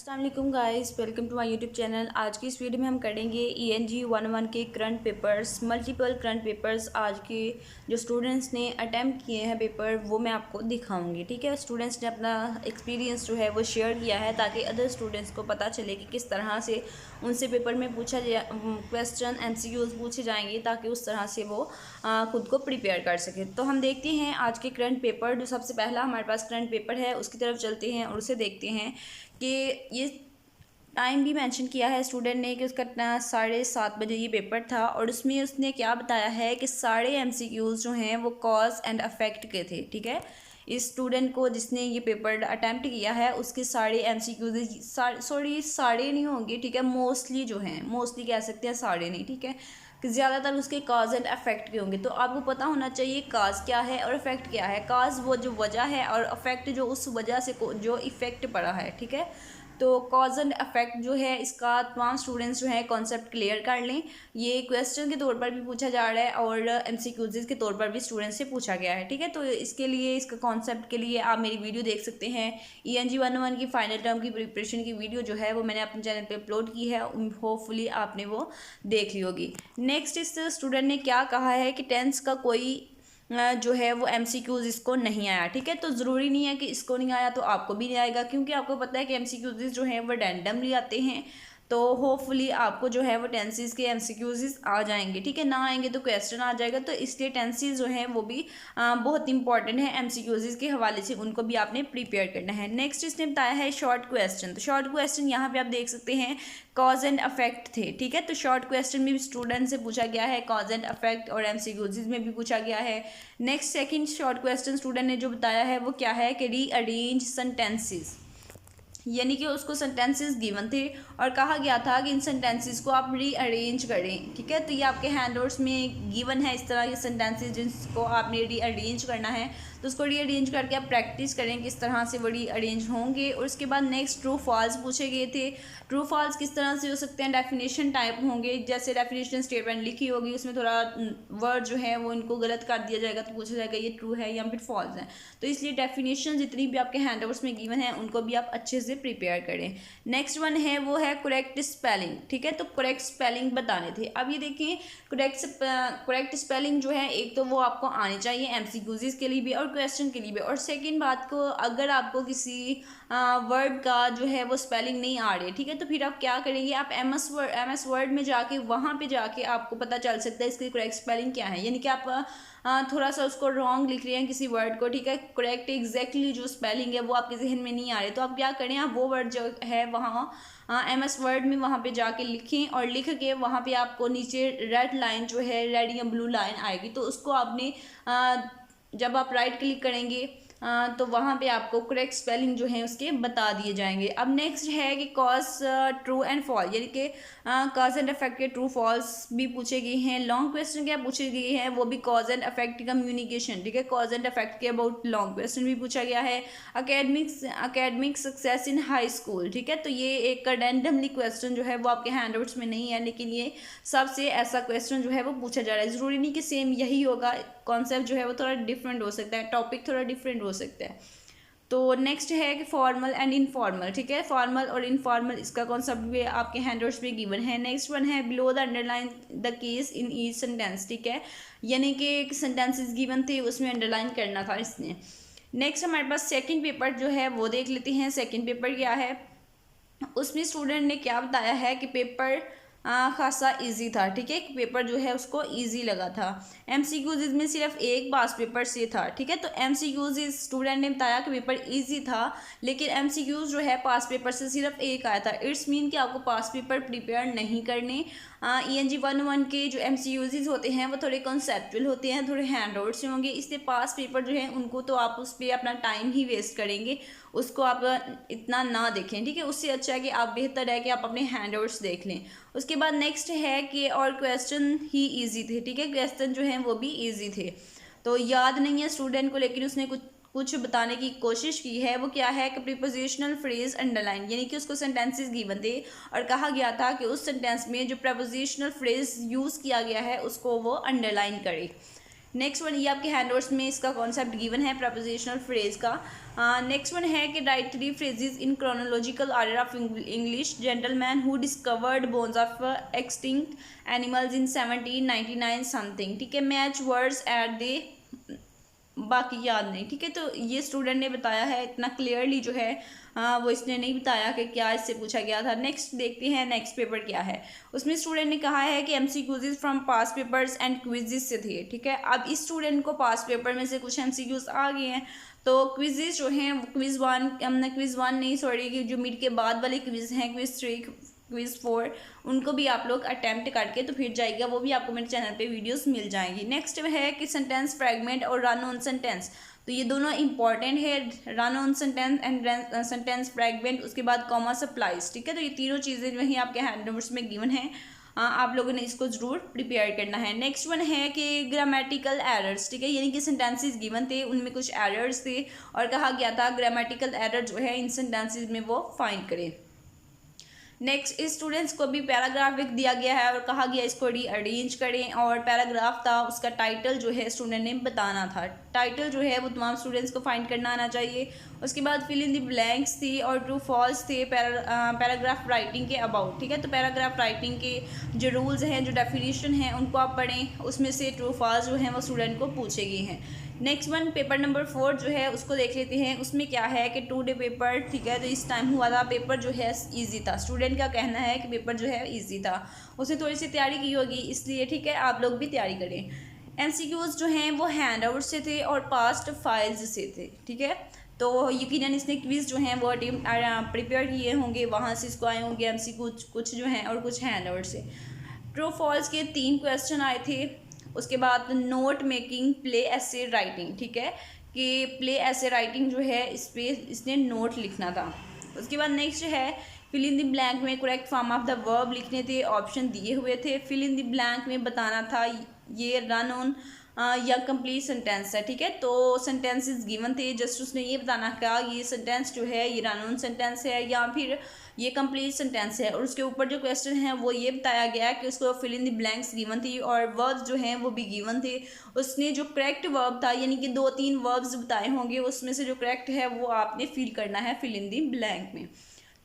अस्सलाम वालेकुम guys, welcome to my YouTube channel. आज की इस वीडियो में हम करेंगे ENG 1 के current papers, multiple current papers आज के जो स्टूडेंट्स ने अटैम्प्ट किए हैं पेपर, वो मैं आपको दिखाऊंगी। ठीक है, स्टूडेंट्स ने अपना एक्सपीरियंस जो है वो शेयर किया है ताकि अदर स्टूडेंट्स को पता चले कि किस तरह से उनसे पेपर में पूछा क्वेश्चन MCQs पूछे जाएंगे ताकि उस तरह से वो खुद को प्रिपेयर कर सके। तो हम देखते हैं आज के करंट पेपर। जो सबसे पहला हमारे पास करंट पेपर है उसकी तरफ चलते हैं और उसे देखते हैं कि ये टाइम भी मेंशन किया है स्टूडेंट ने कि उसका 7:30 बजे ये पेपर था और उसमें उसने क्या बताया है कि सारे MCQs जो हैं वो कॉज एंड अफेक्ट के थे। ठीक है, इस स्टूडेंट को जिसने ये पेपर अटैम्प्ट किया है उसके सारे MCQs सारे नहीं होंगे, ठीक है, मोस्टली जो हैं, मोस्टली कह सकते हैं, सारे नहीं, ठीक है, कि ज़्यादातर उसके काज एंड अफेक्ट के होंगे। तो आपको पता होना चाहिए काज क्या है और अफेक्ट क्या है। काज वो जो वजह है और अफेक्ट जो उस वजह से जो इफ़ेक्ट पड़ा है। ठीक है, तो कॉज एंड अफेक्ट जो है इसका तमाम स्टूडेंट्स जो है कॉन्सेप्ट क्लियर कर लें। ये क्वेश्चन के तौर पर भी पूछा जा रहा है और MCQs के तौर पर भी स्टूडेंट्स से पूछा गया है। ठीक है, तो इसके लिए, इसका कॉन्सेप्ट के लिए आप मेरी वीडियो देख सकते हैं। ENG 1 की फाइनल टर्म की प्रिपरेशन की वीडियो जो है वो मैंने अपने चैनल पे अपलोड की है, होपफुली आपने वो देख ली होगी। नेक्स्ट, इस स्टूडेंट ने क्या कहा है कि टेंस का कोई जो है वो MCQs इसको नहीं आया। ठीक है, तो ज़रूरी नहीं है कि इसको नहीं आया तो आपको भी नहीं आएगा, क्योंकि आपको पता है कि MCQs जो हैं वो रैंडमली आते हैं। तो होपफुली आपको जो है वो टेंसेस के MCQs आ जाएंगे। ठीक है, ना आएंगे तो क्वेश्चन आ जाएगा। तो इसलिए टेंसेस जो हैं वो भी बहुत इंपॉर्टेंट है MCQs के हवाले से, उनको भी आपने प्रिपेयर करना है। नेक्स्ट इसने बताया है शॉर्ट क्वेश्चन। तो शॉर्ट क्वेश्चन यहाँ पे आप देख सकते हैं कॉज एंड अफेक्ट थे। ठीक है, तो शॉर्ट क्वेश्चन में भी स्टूडेंट से पूछा गया है, कॉज एंड अफेक्ट, और MCQs में भी पूछा गया है। Next second short question student ने जो बताया है वो क्या है कि रीअरेंज सेंटेंसेस, यानी कि उसको सेंटेंसेस गिवन थे और कहा गया था कि इन सेंटेंसेस को आप रीअरेंज करें। ठीक है, तो ये आपके हैंडआउट्स में गिवन है इस तरह के सेंटेंसेस जिनको आपने रीअरेंज करना है। तो उसको रीअरेंज करके आप प्रैक्टिस करें किस तरह से वो रीअरेंज होंगे। और उसके बाद नेक्स्ट ट्रू फॉल्स पूछे गए थे। ट्रू फॉल्स किस तरह से हो सकते हैं, डेफिनेशन टाइप होंगे, जैसे डेफिनेशन स्टेटमेंट लिखी होगी उसमें थोड़ा वर्ड जो है वो इनको गलत कर दिया जाएगा तो पूछा जाएगा ये ट्रू है या फिर फॉल्स है। तो इसलिए डेफिनेशन जितनी भी आपके हैंडआउट्स में गिवन है उनको भी आप अच्छे से प्रिपेयर करें। नेक्स्ट वन है वो है करेक्ट स्पेलिंग। ठीक है, तो करेक्ट स्पेलिंग बताने थे। अब ये देखिए, करेक्ट स्पेलिंग जो है एक तो वो आपको आनी चाहिए MCQs के लिए भी और क्वेश्चन के लिए भी। और सेकंड बात को, अगर आपको किसी वर्ड का जो है वो स्पेलिंग नहीं आ रही है, ठीक है, तो फिर आप क्या करेंगे, आप MS वर्ड में जाके वहाँ पे जाके आपको पता चल सकता है इसकी करेक्ट स्पेलिंग क्या है। यानी कि आप थोड़ा सा उसको रॉन्ग लिख रहे हैं किसी वर्ड को, ठीक है, करेक्ट एग्जैक्टली जो स्पेलिंग है वो आपके जहन में नहीं आ रही, तो आप क्या करें, आप वो वर्ड जो है वहाँ MS वर्ड में वहाँ पे जाके लिखें और लिख के वहाँ पे आपको नीचे रेड लाइन जो है, रेड या ब्लू लाइन आएगी, तो उसको आपने जब आप राइट क्लिक करेंगे तो वहाँ पे आपको करेक्ट स्पेलिंग जो है उसके बता दिए जाएंगे। अब नेक्स्ट है कि कॉज ट्रू एंड फॉल्स, यानी कि कॉज एंड अफेक्ट के ट्रू फॉल्स भी पूछे गए हैं। लॉन्ग क्वेश्चन क्या पूछे गए हैं, वो भी कॉज एंड अफेक्ट कम्युनिकेशन। ठीक है, कॉज एंड अफेक्ट के अबाउट लॉन्ग क्वेश्चन भी पूछा गया है। Academic success in high school. ठीक है, तो ये एक रैंडमली क्वेश्चन जो है वो आपके हैंडआउट्स में नहीं है, लेकिन ये सबसे ऐसा क्वेश्चन जो है वो पूछा जा रहा है। ज़रूरी नहीं कि सेम यही होगा, कॉन्सेप्ट जो है वो थोड़ा डिफरेंट हो सकता है, टॉपिक थोड़ा डिफरेंट हो सकता है। तो नेक्स्ट है कि फॉर्मल एंड इनफॉर्मल। ठीक है, फॉर्मल और इनफॉर्मल इसका कॉन्सेप्ट भी आपके हैंडआउट्स में गिवन है। नेक्स्ट वन है below the underline the case in each sentence. ठीक है, यानी कि एक सेंटेंसेस गिवन थे उसमें अंडरलाइन करना था इसने। नेक्स्ट हमारे पास सेकंड पेपर जो है वो देख लेते हैं। सेकंड पेपर क्या है, उसमें स्टूडेंट ने क्या बताया है कि पेपर खासा इजी था। ठीक है, पेपर जो है उसको इजी लगा था। MCQs में सिर्फ एक पास पेपर से था। ठीक है, तो MCQs स्टूडेंट ने बताया कि पेपर इजी था, लेकिन MCQs जो है पास पेपर से सिर्फ एक आया था। इट्स मीन कि आपको पास पेपर प्रिपेयर नहीं करने। ENG 1 के जो MCQs होते हैं वो थोड़े कॉन्सेप्चुअल होते हैं, थोड़े हैंडआउट से होंगे, इसलिए पास पेपर जो है उनको तो आप उस पर अपना टाइम ही वेस्ट करेंगे, उसको आप इतना ना देखें। ठीक है, उससे अच्छा है कि आप, बेहतर है कि आप अपने हैंडआउट्स देख लें। उसके बाद नेक्स्ट है कि और क्वेश्चन ही इजी थे। ठीक है, क्वेश्चन जो हैं वो भी इजी थे। तो याद नहीं है स्टूडेंट को, लेकिन उसने कुछ बताने की कोशिश की है। वो क्या है कि प्रीपोजिशनल फ्रेज अंडरलाइन, यानी कि उसको सेंटेंसेस गिवन थे और कहा गया था कि उस सेंटेंस में जो प्रीपोजिशनल फ्रेज यूज़ किया गया है उसको वो अंडरलाइन करे। नेक्स्ट वन, ये आपके हैंडवर्ड्स में इसका कॉन्सेप्ट गिवन है प्रपोजिशनल फ्रेज का। नेक्स्ट वन है कि right 3 phrases in chronological order of English gentleman who discovered bones of extinct animals in 1799 something. ठीक है, मैच वर्ड्स एट दे, बाकी याद नहीं। ठीक है, तो ये स्टूडेंट ने बताया है, इतना क्लियरली जो है वो इसने नहीं बताया कि क्या इससे पूछा गया था। नेक्स्ट देखते हैं नेक्स्ट पेपर क्या है। उसमें स्टूडेंट ने कहा है कि MCQs from past papers and quizzes से थे। ठीक है, अब इस स्टूडेंट को पास्ट पेपर में से कुछ MCQs आ गए हैं, तो क्विजेस जो हैं क्विज 1 नहीं सॉरी, जो मिड के बाद वाले क्विज हैं क्विज 3 क्विज 4, उनको भी आप लोग अटैम्प्ट करके तो फिर जाएगा, वो भी आपको मेरे चैनल पे वीडियोस मिल जाएंगी। नेक्स्ट है कि सेंटेंस फ्रैगमेंट और रन ऑन सेंटेंस, तो ये दोनों इंपॉर्टेंट है, run on sentence and sentence fragment, उसके बाद कॉमा सप्लाइज। ठीक है, तो ये तीनों चीज़ें जो है आपके हैंडओवर्स में गिवन है, आप लोगों ने इसको ज़रूर प्रिपेयर करना है। नेक्स्ट वन है कि ग्रामेटिकल एरर्स। ठीक है, यानी कि सेंटेंसेस गिवन थे, उनमें कुछ एरर्स थे और कहा गया था ग्रामेटिकल एरर जो है इन सेंटेंसेस में वो फाइंड करें। नेक्स्ट, इस स्टूडेंट्स को भी पैराग्राफ एक दिया गया है और कहा गया इसको रीअरेंज करें, और पैराग्राफ था उसका टाइटल जो है स्टूडेंट ने बताना था। टाइटल जो है वो तमाम स्टूडेंट्स को फाइंड करना आना चाहिए। उसके बाद फिल इन द ब्लैंक्स थी और ट्रू फॉल्स थे पैराग्राफ राइटिंग के अबाउट। ठीक है, तो पैराग्राफ राइटिंग के जो रूल्स हैं, जो डेफिनेशन हैं, उनको आप पढ़ें, उसमें से ट्रू फॉल्स जो हैं वो स्टूडेंट को पूछे गए हैं। नेक्स्ट वन पेपर नंबर 4 जो है उसको देख लेते हैं। उसमें क्या है कि 2 डे पेपर, ठीक है, तो इस टाइम हुआ था, पेपर जो है इजी था। स्टूडेंट का कहना है कि पेपर जो है इजी था, उसने थोड़ी सी तैयारी की होगी इसलिए। ठीक है, आप लोग भी तैयारी करें। MCQs जो हैं वो हैंड आउट से थे और पास्ट फाइल्स से थे। ठीक है, तो यकीनन इसने क्विज़ जो हैं वो प्रिपेयर किए होंगे, वहाँ से इसको आए होंगे MCQ कुछ जो हैं और कुछ हैंड आउट से। ट्रू फॉल्स के 3 क्वेश्चन आए थे। उसके बाद नोट मेकिंग, प्ले ऐसे राइटिंग। ठीक है, कि प्ले ऐसे राइटिंग जो है इस पर इसने नोट लिखना था। उसके बाद नेक्स्ट है फिल इन द ब्लैंक में correct form of the verb लिखने थे, ऑप्शन दिए हुए थे। फिल इन द ब्लैंक में बताना था ये रन ऑन या कंप्लीट सेंटेंस है। ठीक है, तो सेंटेंसेस गिवन थे, जस्ट उसने ये बताना था ये सेंटेंस जो है ये रन ऑन सेंटेंस है या फिर ये कंप्लीट सेंटेंस है। और उसके ऊपर जो क्वेश्चन है वो ये बताया गया कि उसको fill in the blanks given थी और वर्ब्स जो हैं वो भी गिवन थे। उसने जो करेक्ट वर्ब था, यानी कि 2-3 वर्ब्स बताए होंगे, उसमें से जो करेक्ट है वो आपने फिल करना है फिल इन द ब्लैंक में।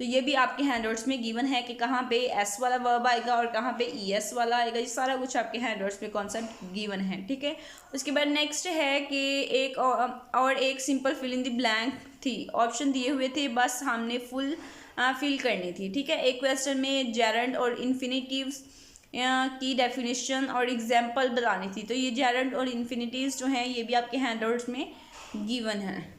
तो ये भी आपके हैंडआउट्स में गिवन है कि कहाँ पे एस वाला वर्ब आएगा और कहाँ पे ES वाला आएगा, ये सारा कुछ आपके हैंडआउट्स में कॉन्सेप्ट गिवन है। ठीक है, उसके बाद नेक्स्ट है कि एक और एक simple fill in the blank थी, ऑप्शन दिए हुए थे, बस हमने फुल फिल करनी थी। ठीक है, एक क्वेश्चन में जेरेंड और इन्फिनेटिव्स की डेफिनेशन और एग्जाम्पल बतानी थी, तो ये जेरेंड और इन्फिनेटिव्स जो हैं ये भी आपके हैंडआउट्स में गिवन है।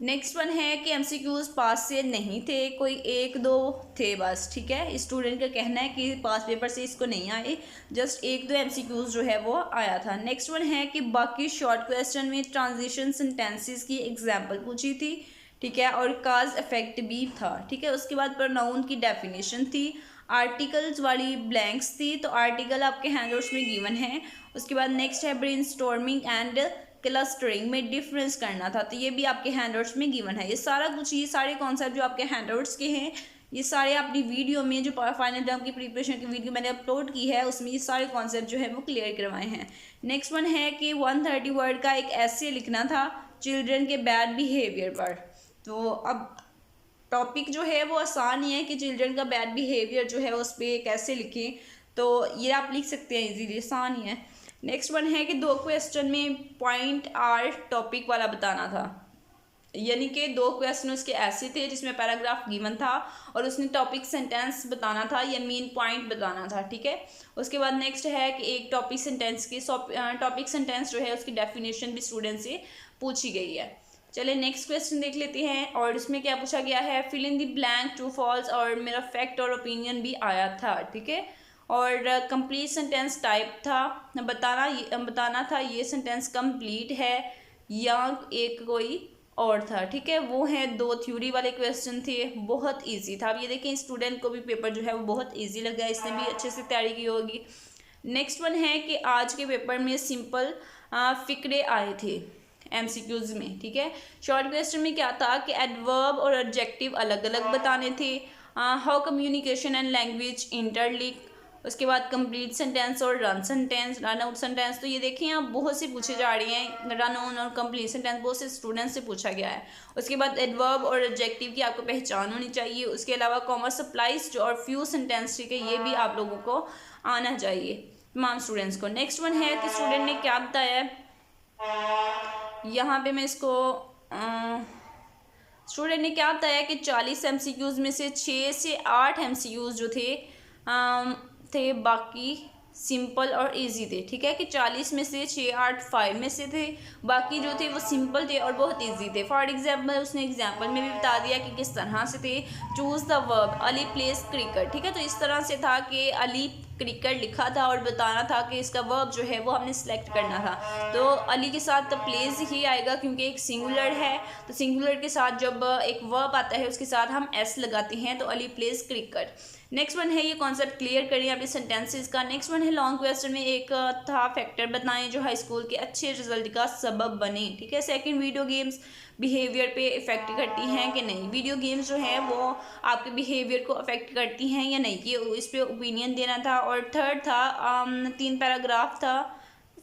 नेक्स्ट वन है कि MCQs पास से नहीं थे, कोई 1-2 थे बस। ठीक है, स्टूडेंट का कहना है कि पास पेपर से इसको नहीं आए, जस्ट 1-2 MCQs जो है वो आया था। नेक्स्ट वन है कि बाकी शॉर्ट क्वेश्चन में ट्रांजिशन सेंटेंसेस की एग्जांपल पूछी थी। ठीक है, और काज इफेक्ट भी था। ठीक है, उसके बाद प्रोनाउन की डेफिनेशन थी, आर्टिकल्स वाली ब्लैंक्स थी, तो आर्टिकल आपके हैंडआउट्स में गिवन है। उसके बाद नेक्स्ट है ब्रेनस्टॉर्मिंग एंड क्लस्टरिंग में डिफरेंस करना था, तो ये भी आपके हैंडआउट्स में गिवन है। ये सारा कुछ, ये सारे कॉन्सेप्ट जो आपके हैंडआउट्स के हैं, ये सारे अपनी वीडियो में जो फाइनल एग्जाम की प्रिपरेशन की वीडियो मैंने अपलोड की है उसमें ये सारे कॉन्सेप्ट जो है वो क्लियर करवाए हैं। नेक्स्ट वन है कि 130 वर्ड का एक ऐसे लिखना था चिल्ड्रन के बैड बिहेवियर पर। तो अब टॉपिक जो है वो आसान ही है कि चिल्ड्रन का बैड बिहेवियर जो है उस पर कैसे लिखें, तो ये आप लिख सकते हैं इजीली, आसान ही है। नेक्स्ट वन है कि 2 क्वेश्चन में पॉइंट आर टॉपिक वाला बताना था, यानी कि 2 क्वेश्चन उसके ऐसे थे जिसमें पैराग्राफ गिवन था और उसने टॉपिक सेंटेंस बताना था या मेन पॉइंट बताना था। ठीक है, उसके बाद नेक्स्ट है कि एक टॉपिक सेंटेंस की टॉपिक सेंटेंस जो है उसकी डेफिनेशन भी स्टूडेंट से पूछी गई है। चलिए नेक्स्ट क्वेश्चन देख लेते हैं, और इसमें क्या पूछा गया है, fill in the blank, true false और मेरा फैक्ट और ओपिनियन भी आया था। ठीक है, और कंप्लीट सेंटेंस टाइप था, बताना था ये सेंटेंस कंप्लीट है या एक कोई और था। ठीक है, वो है 2 थ्योरी वाले क्वेश्चन थे, बहुत इजी था। अब ये देखें स्टूडेंट को भी पेपर जो है वो बहुत इजी लगा, इसने भी अच्छे से तैयारी की होगी। नेक्स्ट वन है कि आज के पेपर में सिंपल फिक्रे आए थे MCQs में। ठीक है, शॉर्ट क्वेश्चन में क्या था कि एडवर्ब और एडजेक्टिव अलग अलग बताने थे, how communication and language interlink, उसके बाद कंप्लीट सेंटेंस और run sentence, run out sentence. तो ये देखें आप बहुत सी पूछे जा रही हैं, रन ऑन और कंप्लीट सेंटेंस बहुत से स्टूडेंट्स से पूछा गया है। उसके बाद एडवर्ब और एडजेक्टिव की आपको पहचान होनी चाहिए। उसके अलावा कॉमर्स सप्लाइज और फ्यू सेंटेंस, ठीक है, ये भी आप लोगों को आना चाहिए तमाम स्टूडेंट्स को। नेक्स्ट वन है कि स्टूडेंट ने क्या बताया है, यहाँ पे मैं इसको स्टूडेंट ने क्या बताया कि 40 MCQs में से 6 से 8 MCQs जो थे बाकी सिंपल और इजी थे। ठीक है कि 40 में से 6 8 5 में से थे, बाकी जो थे वो सिंपल थे और बहुत इजी थे। फॉर एग्जांपल उसने एग्जांपल में भी बता दिया कि किस तरह से थे। Choose the verb, Ali place cricket. ठीक है, तो इस तरह से था कि अली क्रिकेट लिखा था और बताना था कि इसका वर्ब जो है वो हमने सेलेक्ट करना था। तो अली के साथ तो प्लेस ही आएगा क्योंकि एक सिंगुलर है, तो सिंगुलर के साथ जब एक वर्ब आता है उसके साथ हम एस लगाते हैं, तो Ali place cricket. Next one है, ये कॉन्सेप्ट क्लियर करिए अपने सेंटेंसेस का। नेक्स्ट वन है लॉन्ग क्वेश्चन में एक था फैक्टर बताएं जो हाई स्कूल के अच्छे रिजल्ट का सबब बने। ठीक है, सेकंड वीडियो गेम्स बिहेवियर पे इफेक्ट करती हैं कि नहीं, वीडियो गेम्स जो हैं वो आपके बिहेवियर को अफेक्ट करती हैं या नहीं, ये इस पर ओपिनियन देना था। और थर्ड था 3 पैराग्राफ था,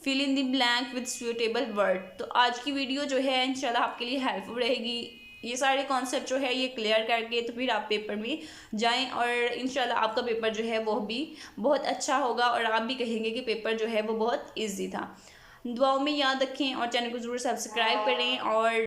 fill in the blank with suitable word. तो आज की वीडियो जो है इंशाल्लाह आपके लिए हेल्पफुल रहेगी। ये सारे कॉन्सेप्ट जो है ये क्लियर करके तो फिर आप पेपर में जाएं और इंशाल्लाह आपका पेपर जो है वो भी बहुत अच्छा होगा और आप भी कहेंगे कि पेपर जो है वो बहुत इजी था। दुआओं में याद रखें और चैनल को ज़रूर सब्सक्राइब करें और